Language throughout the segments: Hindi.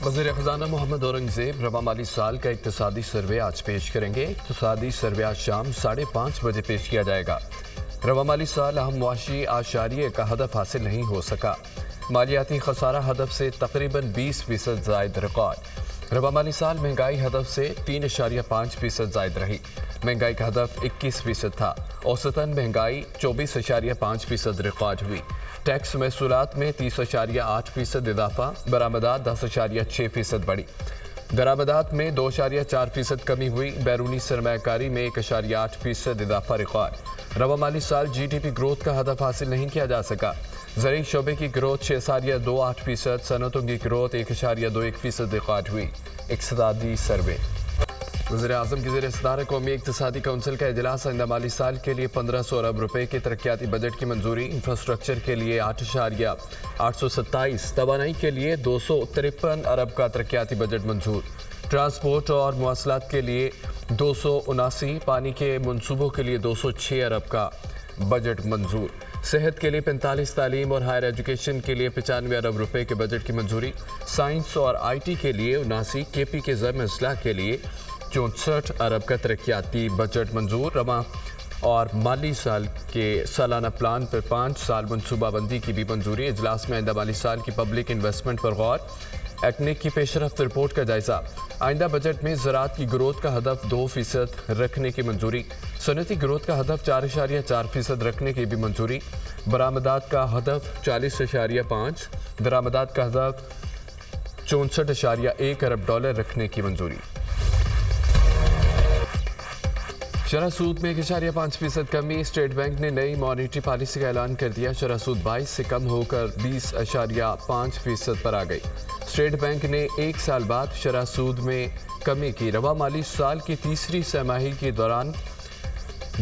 वज़ीर ख़ज़ाना मोहम्मद औरंगज़ेब रवा माली साल का इक़्तिसादी सर्वे आज पेश करेंगे। इक़्तिसादी सर्वे आज शाम 5:30 बजे पेश किया जाएगा। रवा माली साल अहम मुआशी आशारिये का हदफ हासिल नहीं हो सका। मालियाती खसारा हदफ से तकरीबन 20% ज़ायद रिकॉर्ड। रवा माली साल महंगाई हदफ से 3.5% ज़ायद रही। महंगाई का हदफ 21% था। औसतन महंगाई 24.5% रिकॉर्ड हुई। टैक्स महसूलात में 30.8% इजाफा। बरामदात 10.6% बढ़ी। दरामदात में 2.4% कमी हुई। बैरूनी सरमायाकारी में 1.8% इजाफा रिकॉर्ड। रवा माली साल GDP ग्रोथ का हदफ हासिल नहीं किया जा सका। ज़रूरी शोबे की ग्रोथ 6.28%, सनतों की ग्रोथ 1.21% रिकॉर्ड हुई। इक़्तिसादी सर्वे। वज़ीर आज़म की ज़ेर सदारत कौमी इक़्तिसादी कौंसिल का इजलास आइंदा माली साल के लिए 1500 अरब रुपए के तरक्याती बजट की मंजूरी। इंफ्रास्ट्रक्चर के लिए 8.827, तवानाई के लिए 253 अरब का तरक्याती बजट मंजूर। ट्रांसपोर्ट और मवासलात के लिए 279, पानी के मनसूबों के लिए 206 अरब का बजट मंजूर। सेहत के लिए 45, तालीम और हायर एजुकेशन के लिए 95 अरब रुपए के बजट की मंजूरी। साइंस और IT के लिए 79, KP के ज़र असलाह के लिए 64 अरब का तरक्याती बजट मंजूर। रवा और माली साल के सालाना प्लान पर 5 साल मनसूबाबंदी की भी मंजूरी। इजलास में आइंदा माली साल की पब्लिक इन्वेस्टमेंट पर गौर। एक्निक की पेशरफ्त रिपोर्ट का जायजा। आइंदा बजट में ज़राअत की ग्रोथ का हदफ 2% रखने की मंजूरी। सनती ग्रोथ का हदफ 4.4% रखने की भी मंजूरी। बरामदात का हदफ 40.5, दरामदात का हदफ 64.1 अरब डॉलर रखने की मंजूरी। शरह सूद में 1.5% कमी। स्टेट बैंक ने नई मॉनिटरी पॉलिसी का ऐलान कर दिया। शरह सूद 22 से कम होकर 20.5% पर आ गई। स्टेट बैंक ने 1 साल बाद शरह सूद में कमी की। रवा माली साल की तीसरी छमाही के दौरान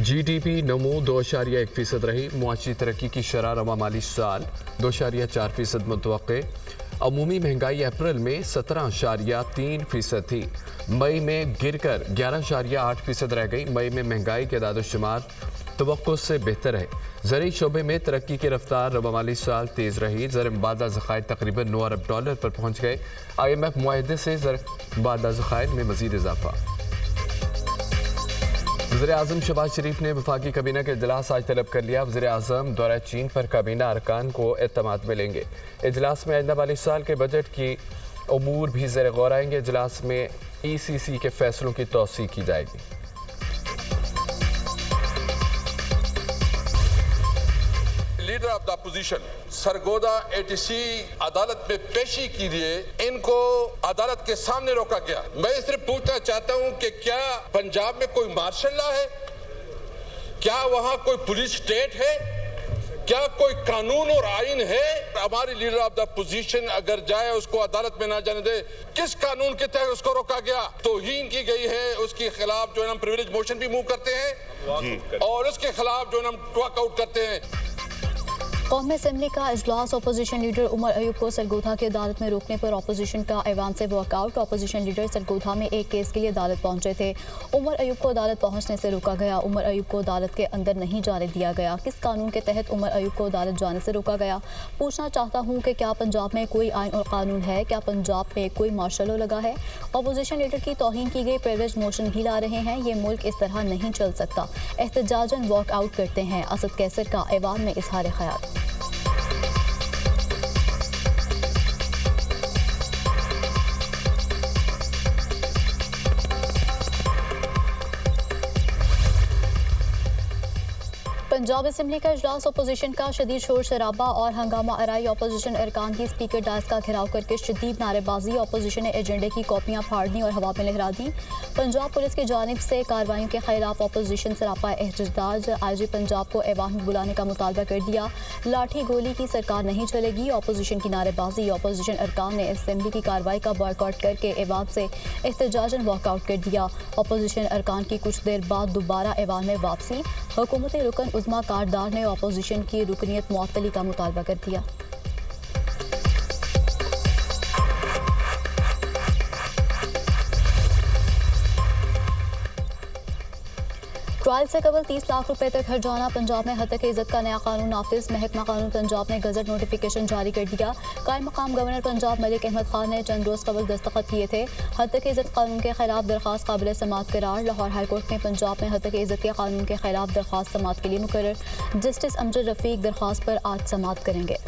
GDP नमो 2.1% रही। मुआशी तरक्की की शरह रवा माली साल 2.4% मुतवक्के। अमूमी महंगाई अप्रैल में 17.3% थी। मई में गिरकर 11.8% रह गई। मई में महंगाई के दादोशुमार तवक्को से बेहतर है। ज़रूरी शोबे में तरक्की की रफ्तार रवा माली साल तेज़ रही। ज़र मुबादला ज़खायर तकरीबन 9 अरब डॉलर पर पहुँच गए। IMF मुआहदे से ज़र मुबादला ज़खायर में मज़ीद इजाफा। वज़ीर आज़म शहबाज शरीफ ने वफाकी काबीना के इजलास आज तलब कर लिया। वज़ीर आज़म दौरा चीन पर काबीना अरकान को एतमाद मिलेंगे। इजलास में आइंदा माली साल के बजट की उमूर भी ज़ेर गौर आएंगे। इजलास में ECC के फैसलों की तौसीक की जाएगी। Leader of the opposition Sargodha ATC अदालत में पेशी के लिए इनको अदालत के सामने रोका गया। मैं सिर्फ पूछना चाहता हूं कि क्या पंजाब में कोई मार्शल लॉ है? क्या वहां कोई पुलिस स्टेट है? क्या कोई कानून और आइन है? हमारी लीडर ऑफ द अपोजिशन अगर जाए उसको अदालत में ना जाने दे, किस कानून के तहत उसको रोका गया? तौहीन की गई है, उसके खिलाफ जो है हम प्रिविलेज मोशन भी मूव करते हैं और उसके खिलाफ जो है हम वॉकआउट करते हैं। कौमी असम्बली का इजलास। अपोजिशन लीडर उमर अयूब को सरगोधा की अदालत में रोकने पर अपोजिशन का ऐवान से वॉकआउट। अपोजिशन लीडर सरगोधा में एक केस के लिए अदालत पहुंचे थे। उमर अयूब को अदालत पहुंचने से रोका गया। उमर अयूब को अदालत के अंदर नहीं जाने दिया गया। किस कानून के तहत उमर अयूब को अदालत जाने से रोका गया? पूछना चाहता हूं कि क्या पंजाब में कोई आइन और कानून है? क्या पंजाब में कोई मार्शल लॉ लगा है? अपोजिशन लीडर की तौहीन की गई प्रिविलेज मोशन भी ला रहे हैं। ये मुल्क इस तरह नहीं चल सकता। एहतजाजन वॉकआउट करते हैं। असद कैसर का ऐवान में इजहार ख्याल। पंजाब असम्बली का इजलास। अपोजिशन का शदीद शोर शराबा और हंगामा आराई। अपोजिशन अरकान की स्पीकर डायस का घेराव करके शदीद नारेबाजी। अपोजिशन ने एजेंडे की कॉपियां फाड़ दी और हवा में लहरा दी। पंजाब पुलिस की जानिब से कार्रवाइयों के खिलाफ अपोजिशन सरापा एहतजाज। IG पंजाब को ऐवान में बुलाने का मुतालबा कर दिया। लाठी गोली की सरकार नहीं चलेगी। अपोजिशन की नारेबाजी। अपोजिशन अरकान ने असम्बली की कार्रवाई का बॉयकॉट करके ऐवान से एहतजाजन वॉकआउट कर दिया। अपोजिशन अरकान की कुछ देर बाद दोबारा ऐवान में वापसी। हुकूमती रुकन उज़्मा कारदार ने अपोजिशन की रुकनीत मुअत्तली का मुतालबा कर दिया। ट्रायल से कबल 30 लाख रुपए तक हर्जाना। पंजाब में हद तक इज्जत का नया कानून नाफिज। महकमा कानून पंजाब ने गजट नोटिफिकेशन जारी कर दिया। कायम मकाम गवर्नर पंजाब मलिक अहमद खान ने चंद रोज कबल दस्तखत किए थे। हद तक इज्जत कानून के खिलाफ दरखास्त काबिल समाअत करार। लाहौर हाईकोर्ट में पंजाब में हद तक इज्जत के कानून के खिलाफ दरखास्त समाअत के लिए मुकर्रर। जस्टिस अमजद रफीक दरखास्त पर आज समाअत करेंगे।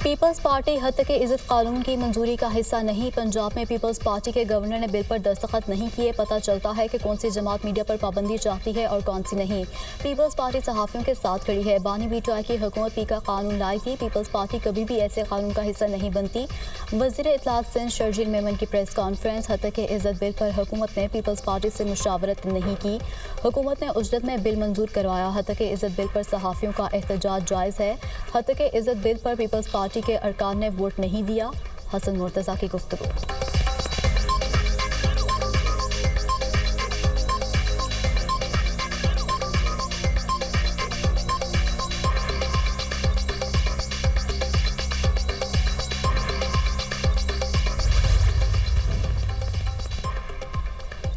पीपल्स पार्टी हद तक इज्जत कानून की मंजूरी का हिस्सा नहीं। पंजाब में पीपल्स पार्टी के गवर्नर ने बिल पर दस्तखत नहीं किए। पता चलता है कि कौन सी जमात मीडिया पर पाबंदी चाहती है और कौन सी नहीं। पीपल्स पार्टी सहाफ़ियों के साथ खड़ी है। बानी भुट्टो की हुकूमत पी का कानून लाई थी। पीपल्स पार्टी कभी भी ऐसे कानून का हिस्सा नहीं बनती। वज़ीर इत्तलात सिंध शर्जील मेमन की प्रेस कॉन्फ्रेंस। हद तक इज्जत बिल पर हुकूमत ने पीपल्स पार्टी से मुशावरत नहीं की। हुकूमत ने उजरत में बिल मंजूर करवाया। हद तक इज्जत बिल पर सहाफ़ियों का एहतजाज जायज़ है। हद तक इज्जत बिल पर पीपल्स पार्टी के अरकान ने वोट नहीं दिया। हसन मुर्तज़ा की गुफ्तगू।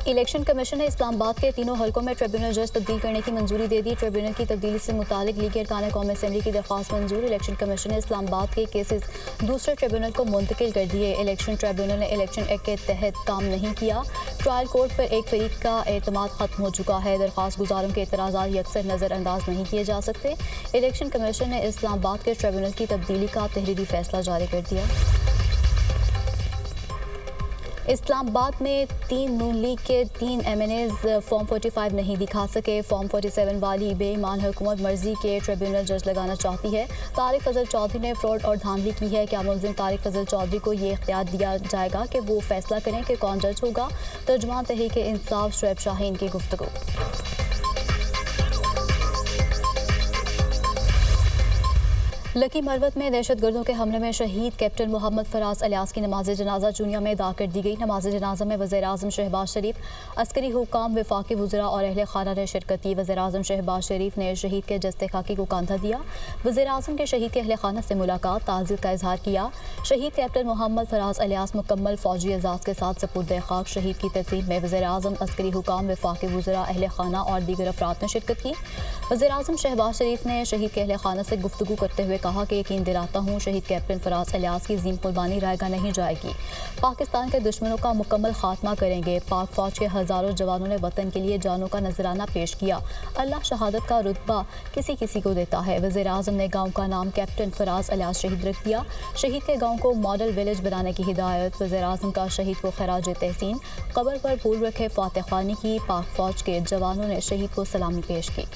इलेक्शन कमीशन ने इस्लामाबाद के तीनों हलकों में ट्रिब्यूनल जज तब्दील करने की मंजूरी दे दी। ट्रिब्यूनल की तब्दीली से मुतालिक लीगी अरकान कौमी असेंबली की दरख्वास्त मंजूर। इलेक्शन कमीशन ने इस्लामाबाद के केसेस दूसरे ट्रिब्यूनल को मुंतकिल कर दिए। इलेक्शन ट्रिब्यूनल ने इलेक्शन एक्ट के तहत काम नहीं किया। ट्रायल कोर्ट पर एक फरीक का एतमाद खत्म हो चुका है। दरख्वास्त गुजारों के एतराज़ात यकसर नज़रअंदाज नहीं किए जा सकते। इलेक्शन कमीशन ने इस्लामाबाद के ट्रिब्यूनल की तब्दीली का तहरीरी फैसला जारी कर दिया। इस्लामाबाद में 3 नून लीग के 3 MNAs फॉर्म 45 नहीं दिखा सके। फॉर्म 47 वाली बेईमान हुकूमत मर्जी के ट्रिब्यूनल जज लगाना चाहती है। तारिक फजल चौधरी ने फ्रॉड और धांधली की है। क्या मुलजिम तारिक फजल चौधरी को ये इख्तियार दिया जाएगा कि वो फैसला करें कि कौन जज होगा? तर्जुमान तहरीक इंसाफ शुएब शाहीन की गुफ्तगू। लकी मरवत में दहशतगर्दों के हमले में शहीद कैप्टन मोहम्मद फराज अलियास की नमाज जनाजा चूनिया में अदा कर दी गई। नमाज जनाजा में वज़ीर-ए-आज़म शहबाज शरीफ, अस्करी हुकाम, वफाकी वज़रा और अहले खाना ने शिरकत की। वज़ीर-ए-आज़म शहबाज शरीफ ने शहीद के जस्ते खाकी को कंधा दिया। वज़ीर-ए-आज़म के शहीद के अहले खाना से मुलाकात, ताज़ियत का इजहार किया। शहीद कैप्टन मोहम्मद फराज अलियास मुकम्मल फ़ौजी एजाज़ के साथ सपुर्द खाक। शहीद की तकरीब में वज़ीर-ए-आज़म, अस्करी हुकाम, वफाकी वज़रा, अहले खाना और दीगर अफराद ने शिरकत की। वज़ीर-ए-आज़म शहबाज शरीफ ने शहीद के अहले खाना से गुफ्तगू करते हुए कहा कि यकीन दिलाता हूँ शहीद कैप्टन फराज अलियास की ज़ीम कुर्बानी रायगा नहीं जाएगी। पाकिस्तान के दुश्मनों का मुकम्मल खात्मा करेंगे। पाक फ़ौज के हज़ारों जवानों ने वतन के लिए जानों का नजराना पेश किया। अल्लाह शहादत का रुतबा किसी किसी को देता है। वज़ीर-ए-आज़म ने गाँव का नाम कैप्टन फराज अलियास शहीद रख दिया। शहीद के गाँव को मॉडल विलेज बनाने की हिदायत। वज़ीर-ए-आज़म का शहीद को खराज तहसीन। कब्र पर फूल रखे फातह खानी की। पाक फ़ौज के जवानों ने शहीद को सलामी पेश की।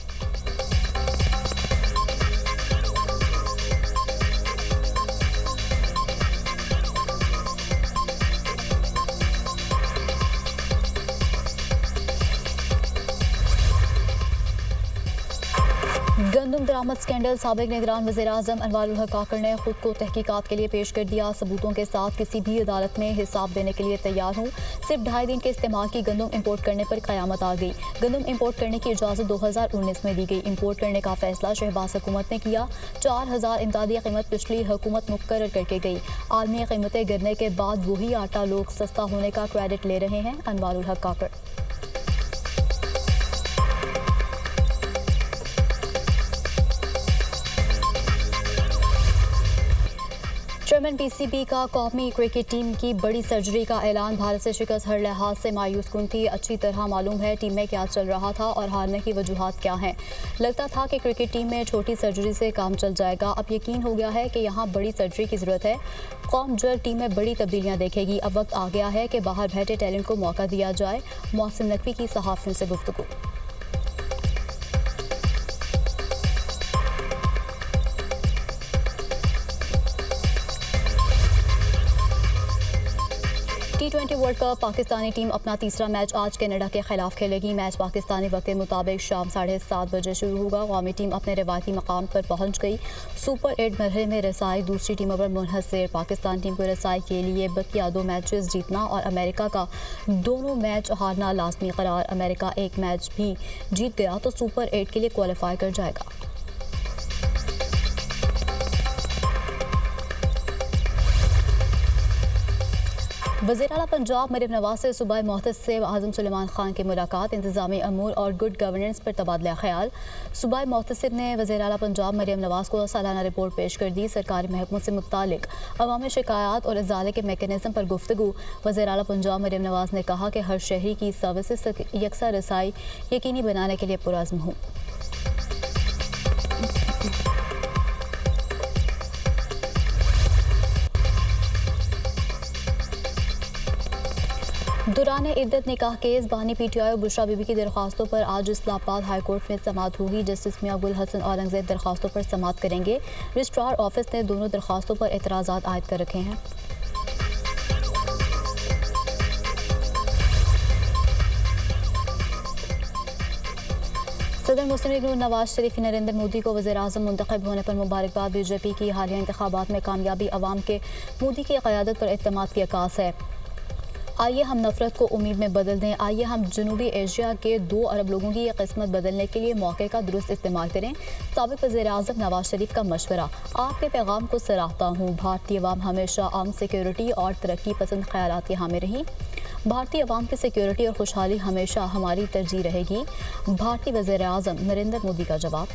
गंदम दरामद स्कैंडल। साबिक निगरान वज़ीर-ए-आज़म अनवारुल हक काकड़ ने खुद को तहकीकात के लिए पेश कर दिया। सबूतों के साथ किसी भी अदालत में हिसाब देने के लिए तैयार हूँ। सिर्फ 2.5 दिन के इस्तेमाल की गंदम इंपोर्ट करने पर क़यामत आ गई। गंदम इंपोर्ट करने की इजाज़त 2019 में दी गई। इंपोर्ट करने का फैसला शहबाज हुकूमत ने किया। 4000 इमदादी कीमत पिछली हुकूमत मुकर्रर करके गई। आलमी कीमतें गिरने के बाद वही आटा लोग सस्ता होने का क्रेडिट ले रहे हैं। अनवारुल हक काकड़। चेयरमैन PCB का कौमी क्रिकेट टीम की बड़ी सर्जरी का ऐलान। भारत से शिकस्त हर लिहाज से मायूस कुन थी। अच्छी तरह मालूम है टीम में क्या चल रहा था और हारने की वजूहात क्या हैं। लगता था कि क्रिकेट टीम में छोटी सर्जरी से काम चल जाएगा। अब यकीन हो गया है कि यहाँ बड़ी सर्जरी की ज़रूरत है। कौम जल्द टीम में बड़ी तब्दीलियाँ देखेगी। अब वक्त आ गया है कि बाहर बैठे टैलेंट को मौका दिया जाए। मोहसिन नकवी की सहाफ़ियों से गुफ्तगू। T20 world cup Pakistani team अपना तीसरा मैच आज कनाडा के खिलाफ खेलेगी। मैच पाकिस्तानी वक्त के मुताबिक शाम 7:30 बजे शुरू होगा। कौमी टीम अपने रिवायती मकाम पर पहुंच गई। सुपर 8 मरहले में रसाई दूसरी टीमों पर मुनहसर। पाकिस्तान टीम को रसाई के लिए बकिया 2 मैचेस जीतना और अमेरिका का दोनों मैच हारना लाजमी करार। अमेरिका एक मैच भी जीत गया तो सुपर 8 के लिए क्वालिफाई कर जाएगा। वज़ीर आला पंजाब मरीम नवाज से सूबाई मोहतसिब आज़म सुलेमान खान की मुलाकात, इंतज़ामी अमूर और गुड गवर्नेंस पर तबादला ख्याल। सूबाई मोहतसिब ने वज़ीर आला पंजाब मरीम नवाज को सालाना रिपोर्ट पेश कर दी। सरकारी महकमों से मुतालिक अवामी शिकायत और इजाले के मेकनिज़म पर गुफ्तगू। वज़ीर आला पंजाब मरीम नवाज ने कहा कि हर शहरी की सर्विसेज तक यकसा रसाई यकीनी बनाने के लिए पुरअज़्म हूँ। दौरान इद्दत निकाह केस बानी पीटीआई और बुशरा बीबी की दरख्वास्तों पर आज इस्लामाबाद हाई कोर्ट में समाअत होगी। जस्टिस मियां गुल हसन औरंगजेब दरख्वास्तों पर समाअत करेंगे। रजिस्ट्रार ऑफिस ने दोनों दरख्वास्तों पर एतराज़ात आयद कर रखे हैं। सदर मुस्लिम लीग नवाज शरीफ नरेंद्र मोदी को वज़ीर आज़म मुंतखब होने पर मुबारकबाद। बीजेपी की हालिया इंतखाबात में कामयाबी अवाम के मोदी की क़यादत पर एतमाद की अक्कास है। आइए हम नफरत को उम्मीद में बदल दें। आइए हम जनूबी एशिया के 2 अरब लोगों की ये किस्मत बदलने के लिए मौके का दुरुस्त इस्तेमाल करें। साबिक़ वज़ीर आज़म नवाज शरीफ का मशवरा। आपके पैगाम को सराहता हूँ। भारतीय अवाम हमेशा अमन, सिक्योरिटी और तरक्की पसंद ख्यालात की हामी रही। भारतीय अवाम की सिक्योरिटी और खुशहाली हमेशा हमारी तरजीह रहेगी। भारतीय वज़ीर आज़म नरेंद्र मोदी का जवाब।